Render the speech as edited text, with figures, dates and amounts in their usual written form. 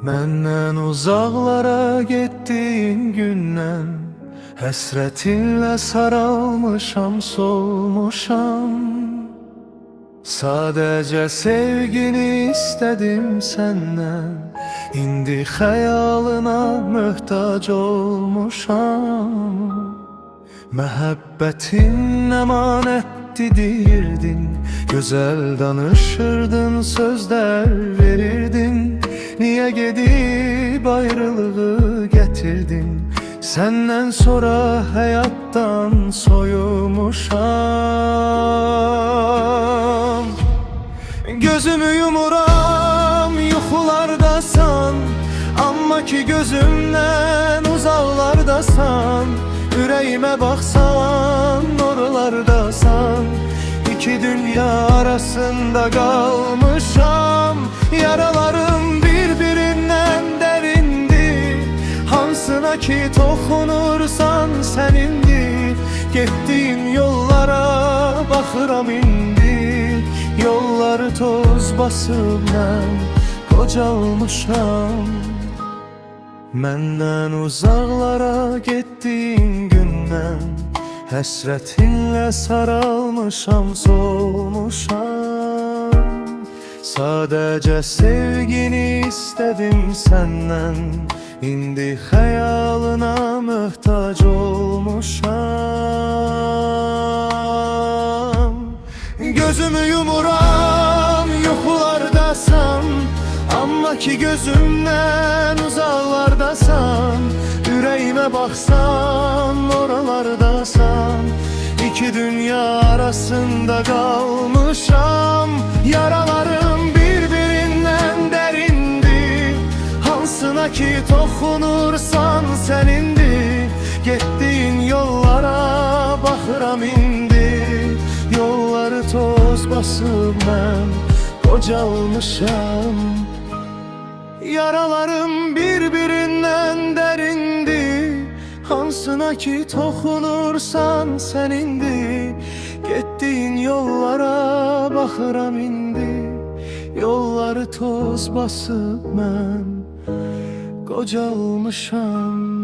Məndən uzaqlara getdiyin gündən həsrətinlə saralmışam, solmuşam. Sadəcə sevgini istədim səndən, indi xəyalına möhtac olmuşam. Məhəbbətin əmanətdir deyirdin, gözəl danışırdın, sözlər verirdin. Niyə gedib ayrılığı gətirdin? Səndən sonra həyatdan soyumuşam. Gözümü yumuram, yuxulardasan, amma ki gözümdən uzaqlardasan. Ürəyimə baxsan, oralardasan. İki dünya arasında qalmışam. Yaralarım bir-birindən dərindi, hansına ki toxunursan sənindir. Getdiyin yollara baxıram indi, yolları toz basıb mən qocalmışam. Məndən uzaqlara getdiyin gündən həsrətinlə saralmışam, solmuşam. Sadəcə sevgini istədim səndən, indi xəyalına möhtac olmuşam. Gözümü yumuram, yuxulardasan, amma ki gözümdən uzaqlardasan. Ürəyimə baxsan, oralardasan. İki dünya arasında qalmışam. Yaralarım bir-birindən dərindi, hansına ki toxunursan sənindir. Getdiyin yollara baxıram indi, yolları toz basıb mən qocalmışam. Yaralarım bir-birindən dərindi, hansına ki toxunursan sənindir. Getdiyin yollara baxıram indi, yolları toz basıb mən qocalmışam.